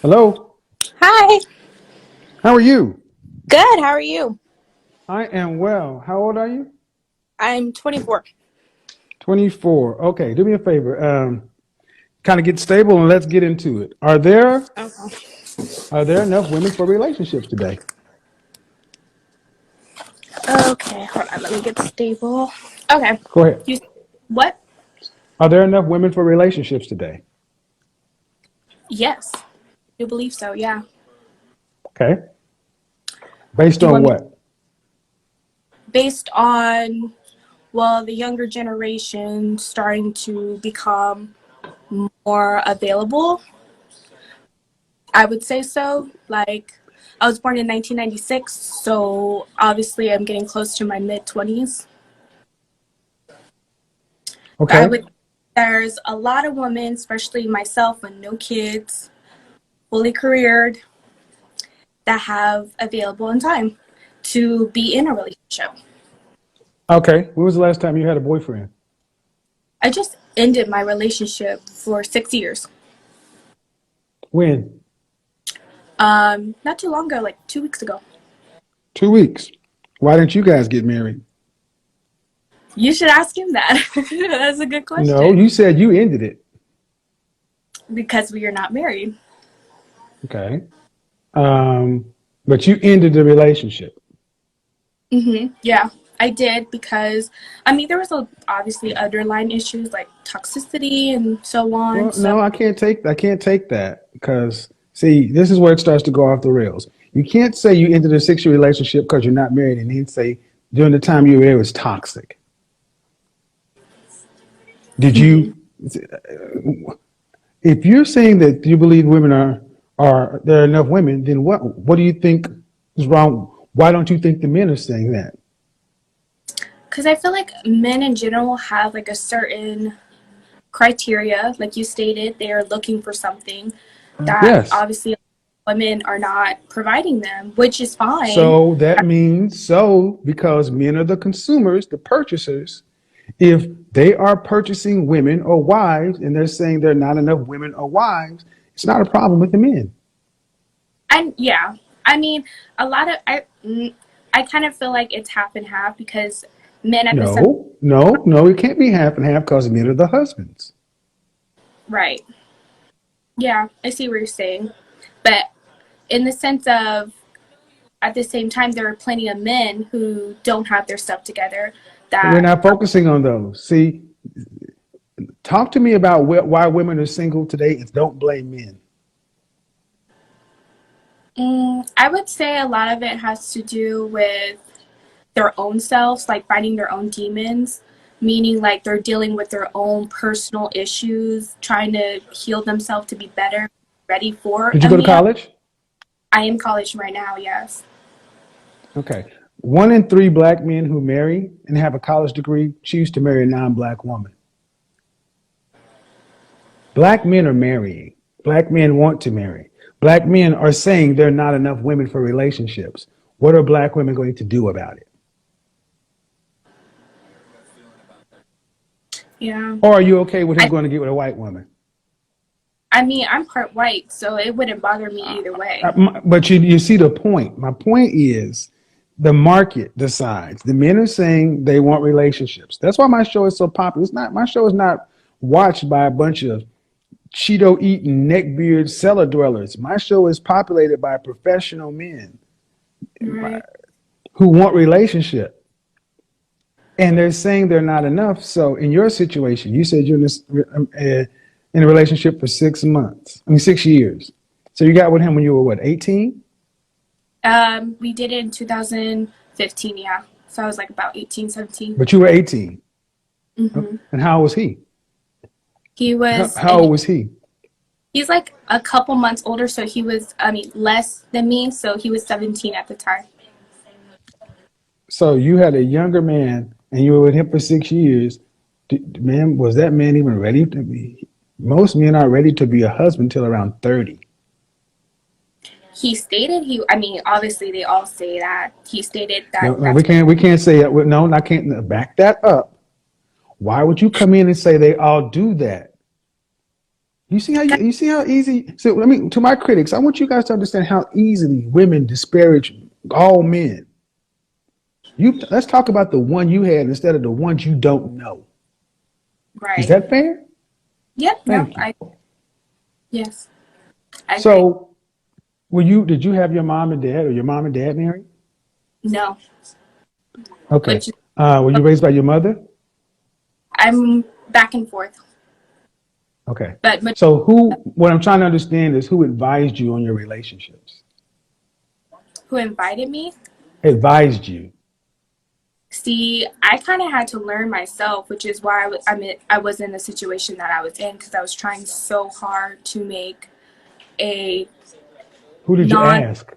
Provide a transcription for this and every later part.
Hello, Hi. how are you? Good. How are you? I am well. How old are you? I'm 24. 24. Okay, do me a favor. Kind of get stable and let's get into it. Okay. Are there enough women for relationships today? Okay. Hold on. Let me get stable. Okay. Go ahead. You. What? Are there enough women for relationships today? Yes. You believe so? Yeah. Okay. Based Do you on want me? what? Based on the younger generation starting to become more available. I would say so. Like, I was born in 1996, so obviously I'm getting close to my mid 20s. But I Okay. would. There's a lot of women, especially myself, with no kids, fully careered, that have available in time to be in a relationship. Okay. When was the last time you had a boyfriend? I just ended my relationship for 6 years. When? Not too long ago, like 2 weeks ago. 2 weeks. Why didn't you guys get married? You should ask him that. That's a good No, question. you said you ended it. Because we are not married. Okay. Um, but you ended the relationship. Yeah, I did because there was obviously underlying issues like toxicity and so on. Well, So no, I can't take that because see, this is where it starts to go off the rails. You can't say you entered a 6 year relationship because you're not married and then say during the time you were there was toxic. Did you if you're saying that you believe women are there are enough women, then what do you think is wrong? Why don't you think the men are saying that? because I feel like men in general have like a certain criteria, like you stated, they are looking for something that Yes. obviously women are not providing them, which is fine. So that means so because men are the consumers, the purchasers. If they are purchasing women or wives and they're saying there are not enough women or wives, it's not a problem with the men. And yeah, I mean, a lot of I kind of feel like it's half and half because men at the same No, no, no, it can't be half and half because men are the husbands. right. Yeah, I see what you're saying, but in the sense of at the same time, there are plenty of men who don't have their stuff together We're that not focusing on those. See, talk to me about why women are single today and don't blame men. I would say a lot of it has to do with their own selves, like fighting their own demons, meaning like they're dealing with their own personal issues, trying to heal themselves to be better, ready for Did you a go to man. college? I am college right now, yes. Okay. 1 in 3 black men who marry and have a college degree choose to marry a non black woman. Black men are marrying. Black men want to marry. Black men are saying there are not enough women for relationships. What are black women going to do about it? Yeah. Or are you okay with him I going to get with a white woman? I mean, I'm part white, so it wouldn't bother me either way. But you see the point. My point is the market decides. The men are saying they want relationships. That's why my show is so popular. It's not my show is not watched by a bunch of Cheeto eating neckbeard cellar dwellers. My show is populated by professional men Right. who want relationship. And they're saying they're not enough. So in your situation, you said you're in a relationship for 6 months. I mean 6 years. So you got with him when you were what, 18? We did it in 2015, yeah. So I was like about 18, 17. But you were 18. Mm-hmm. And how old was he? He was How old was he? he's like a couple months older, so he was, less than me, so he was 17 at the time. So you had a younger man and you were with him for 6 years. Man, was that man even ready to be? Most men aren't ready to be a husband until around 30. He stated obviously they all say that. He stated No, that no, we that's what. can't we can't say that. No, I can't back that up. Why would you come in and say they all do that? You see how easy. So I mean, to my critics, I want you guys to understand how easily women disparage all men. Let's talk about the one you had instead of the ones you don't know. Is Right. that fair? Yep. No. Thank you. I yes. I agree. So, did you have your mom and dad, or your mom and dad married? No. Okay. Which is Were you raised by your mother? I'm back and forth. Okay. But So, what I'm trying to understand is who advised you on your relationships? who invited me? Advised you. See, I kind of had to learn myself, which is why I was in the situation that I was in because I was trying so hard to make a Who did you non. ask?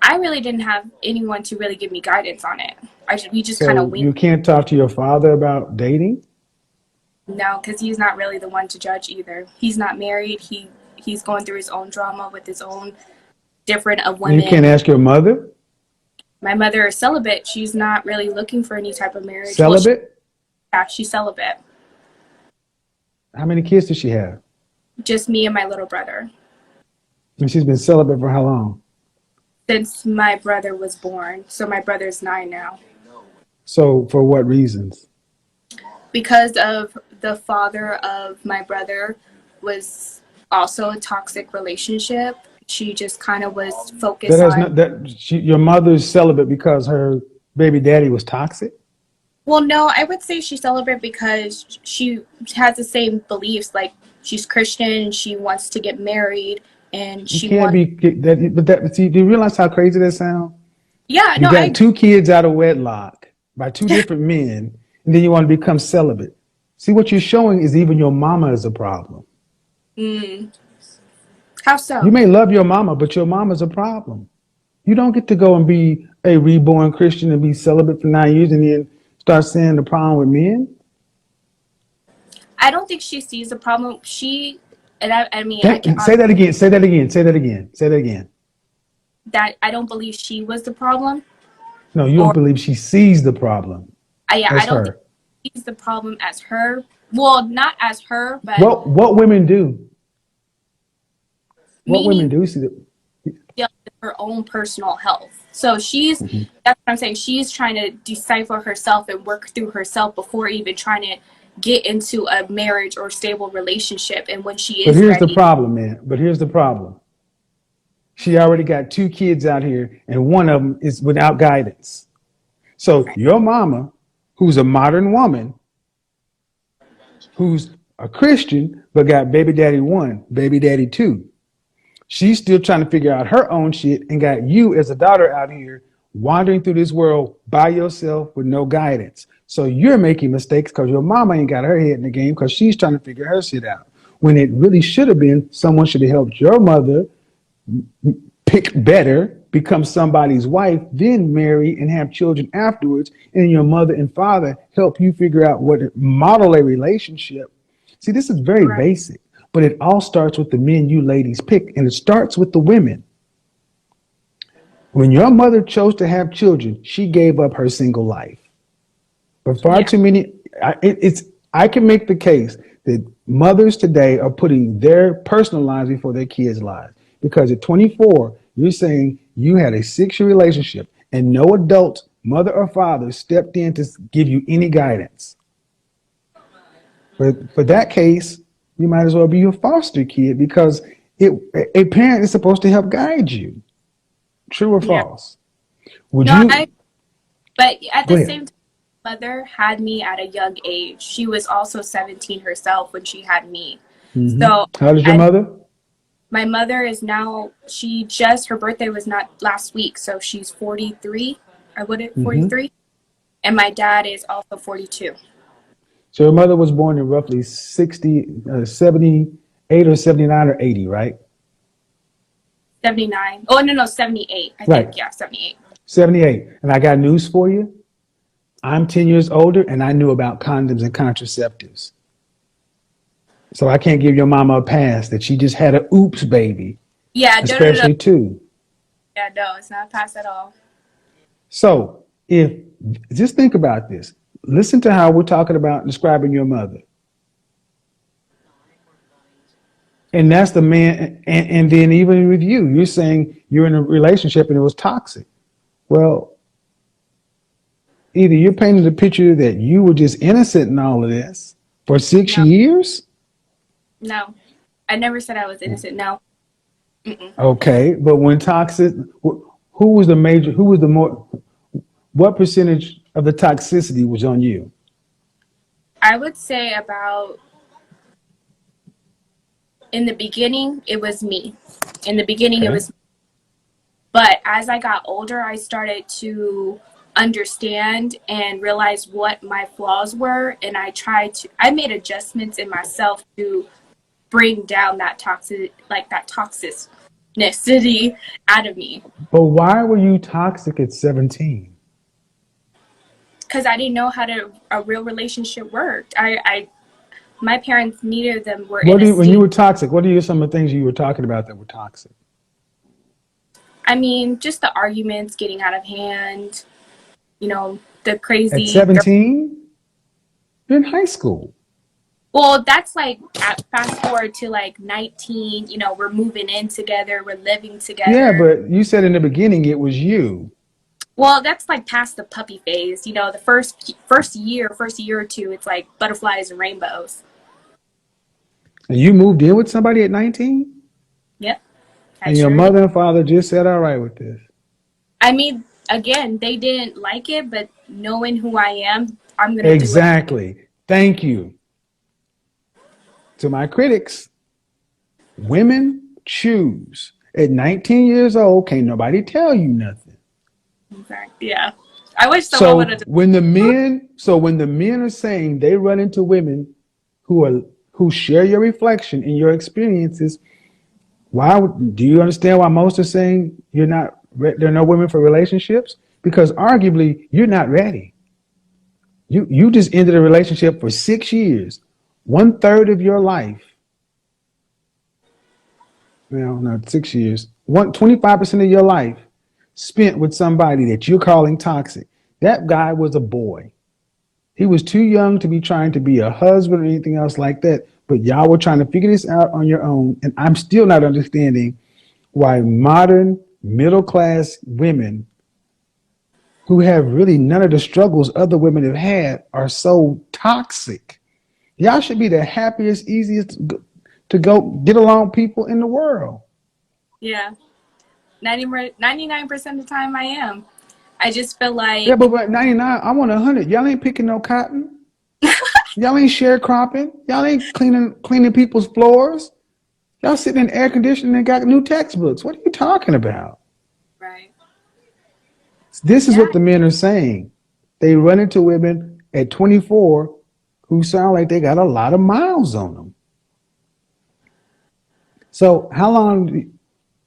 I really didn't have anyone to really give me guidance on it. We just kind of So, wing. you can't talk to your father about dating? No, because he's not really the one to judge either. He's not married. He's going through his own drama with his own different of And you can't women. ask your mother? My mother is celibate. She's not really looking for any type of marriage. Well, Celibate? yeah, she's celibate. How many kids does she have? Just me and my little brother. And she's been celibate for how long? Since my brother was born. So my brother's 9 now. So, for what reasons? Because of the father of my brother was also a toxic relationship. She just kind of was That focused has on. not your mother's celibate because her baby daddy was toxic. Well, no, I would say she's celibate because she has the same beliefs. Like she's Christian, she wants to get married, and You she can't wants. be that. But that see, do you realize how crazy that sounds? Yeah, You no, got two kids out of wedlock by two different men, and then you want to become celibate. See, what you're showing is even your mama is a problem. Mm, how You so? may love your mama, but your mama's a problem. You don't get to go and be a reborn Christian and be celibate for 9 years and then start saying the problem with men. I don't think she sees the problem. I mean, Say that again. Say that again. Say that again. Say that again. that I don't believe she was the problem, No, you don't or believe she sees the problem yeah, I as don't think her. she's the problem as her. Well, not as her, but What women do? What women meaning do see that? dealing with her own personal health. So Mhm. that's what I'm saying. She's trying to decipher herself and work through herself before even trying to get into a marriage or stable relationship. And when she But is here's the ready, problem, man. But here's the problem. She already got two kids out here, and one of them is without guidance. So your mama, who's a modern woman, who's a Christian, but got baby daddy one, baby daddy two. She's still trying to figure out her own shit and got you as a daughter out here wandering through this world by yourself with no guidance. So you're making mistakes because your mama ain't got her head in the game because she's trying to figure her shit out. When it really should have been someone should have helped your mother pick better, become somebody's wife, then marry and have children afterwards, and your mother and father help you figure out what to model a relationship. See, this is very right, basic, but it all starts with the men you ladies pick, and it starts with the women. When your mother chose to have children, she gave up her single life. But far yeah, too many, I can make the case that mothers today are putting their personal lives before their kids' lives. Because at 24, you're saying you had a 6 year relationship and no adult, mother or father, stepped in to give you any guidance. But for that case, you might as well be a foster kid because a parent is supposed to help guide you. True or yeah. false? Would No, you but at go the ahead? same time, my mother had me at a young age. She was also 17 herself when she had me. So How old is your I, mother? my mother is now, her birthday was not last week. So she's 43. I would it hmm 43. And my dad is also 42. So your mother was born in roughly 78 or 79 or 80, right? 79. Oh, no, 78. I Right, think, yeah, 78. 78. And I got news for you. I'm 10 years older and I knew about condoms and contraceptives. So I can't give your mama a pass that she just had a oops baby, Yeah, no. especially two. Yeah, no, it's not past at all. So if just think about this. Listen to how we're talking about describing your mother. And that's the man. And then even with you, you're saying you're in a relationship and it was toxic. Well, either you're painting the picture that you were just innocent in all of this for six No, years. no. I never said I was innocent. No. Mm-mm. Okay, but when toxic, who was the major? Who was the more? What percentage of the toxicity was on you? I would say about in the beginning, it was me. In the beginning, it Okay. was, but as I got older, I started to understand and realize what my flaws were. And I made adjustments in myself to bring down that toxicity out of me. But why were you toxic at 17? Because I didn't know how a real relationship worked. My parents, neither of them were in a When you state. were toxic, what are some of the things you were talking about that were toxic? I mean, just the arguments getting out of hand, the At crazy. 17? You're in high school. Well, that's like fast forward to like 19, we're moving in together, we're living Yeah, together. but you said in the beginning it was you. Well, that's like past the puppy phase. The first year or two, it's like butterflies and rainbows. And you moved in with somebody at 19? Yep, I And your sure did. mother and father just said, all right with this. I mean, again, they didn't like it, but knowing who I am, I'm gonna do it. Exactly. Thank you. To my critics, women choose. At 19 years old, can't nobody tell you nothing. Exactly. Yeah. I wish someone would have. So when the men are saying they run into women who share your reflection in your experiences, do you understand why most are saying there are no women for relationships? Because arguably you're not ready. You just ended a relationship for 6 years, 1/3 of your life. Well, not 6 years. 25% of your life spent with somebody that you're calling toxic. That guy was a boy. He was too young to be trying to be a husband or anything else like that. But y'all were trying to figure this out on your own. And I'm still not understanding why modern middle class women who have really none of the struggles other women have had are so toxic. Y'all should be the happiest, easiest to go get along people in the world. Yeah. 99% of the time I am. I just feel Yeah, like, but 99, I want 100. Y'all ain't picking no cotton. Y'all ain't sharecropping. Y'all ain't cleaning people's floors. Y'all sitting in air conditioning and got new textbooks. What are you talking about? right. This is Yeah. what the men are saying. They run into women at 24 who sound like they got a lot of miles on them. So how long,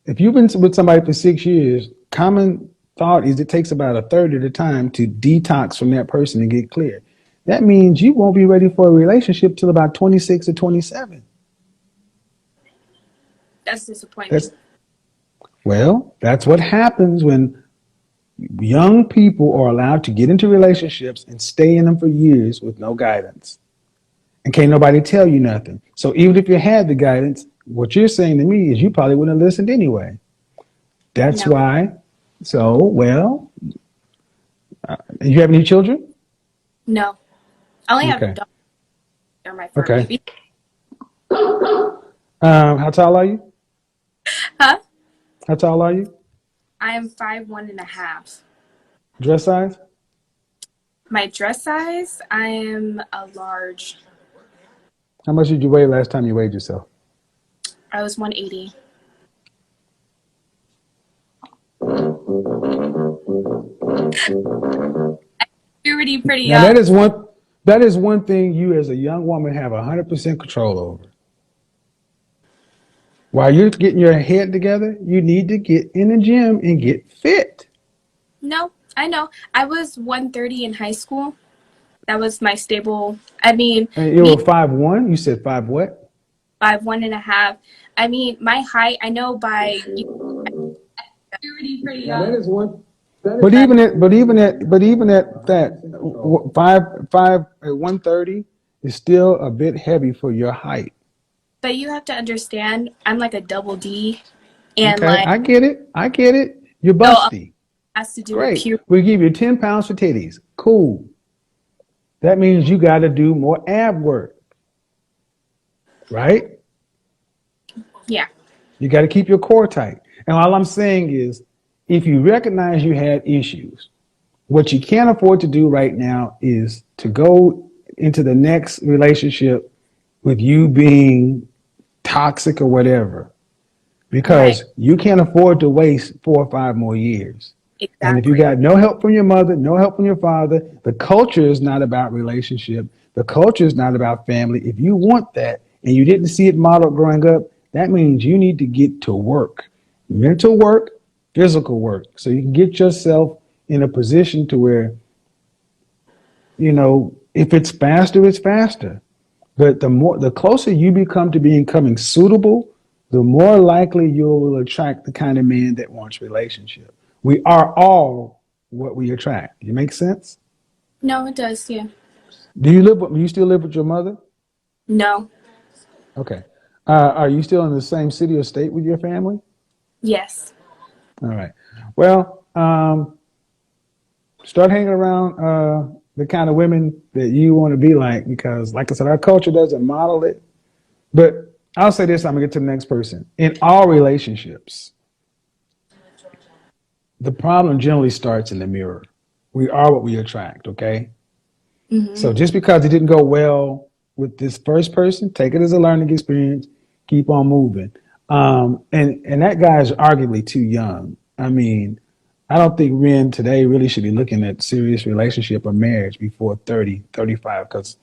if you've been with somebody for 6 years, common thought is it takes about a third of the time to detox from that person and get clear. That means you won't be ready for a relationship till about 26 or 27. That's disappointing. That's that's what happens when young people are allowed to get into relationships and stay in them for years with no guidance. And can't nobody tell you nothing. So even if you had the guidance, what you're saying to me is you probably wouldn't have listened anyway. That's No. why. So, you have any children? No. I only have Okay. dogs. They're my fur Okay. baby. How tall are you? Huh? How tall are you? I am 5'1.5". Dress size? My dress size, I am a large. How much did you weigh last time you weighed yourself? I was 180. Puberty pretty Now that young. is one thing you as a young woman have 100% control over. While you're getting your head together, you need to get in the gym and get fit. No, I know. I was 130 in high school. That was my stable. I mean, And you me were 5'1". You said five what? 5'1.5". I mean, my height. I know by puberty pretty Now that young. is one. But even at that, 5'5" at 130 is still a bit heavy for your height. But you have to understand, I'm like a double D, and Okay, like, I get it. I get it. You're so a lot busty. has to do with Great. puberty. We give you 10 pounds for titties. Cool. That means you got to do more ab work, right? Yeah, You got to keep your core tight. And all I'm saying is, if you recognize you had issues, what you can't afford to do right now is to go into the next relationship with you being toxic or whatever, right, because you can't afford to waste 4 or 5 more years. And if you exactly. got no help from your mother, no help from your father, the culture is not about relationship. The culture is not about family. If you want that and you didn't see it modeled growing up, that means you need to get to work, mental work, physical work, so you can get yourself in a position to where, if it's faster, it's faster. But the closer you become to becoming suitable, the more likely you will attract the kind of man that wants relationship. We are all what we attract. You make sense? No, it does. Yeah. Do you still live with your mother? No. Okay. Are you still in the same city or state with your family? Yes. All right. Well, start hanging around the kind of women that you want to be like, because, like I said, our culture doesn't model it. But I'll say this, I'm gonna get to the next person. In all relationships, the problem generally starts in the mirror. We are what we attract, okay? Hmm. So just because it didn't go well with this first person, take it as a learning experience, keep on moving. And that guy is arguably too young. I mean, I don't think men today really should be looking at serious relationship or marriage before 30, 35, because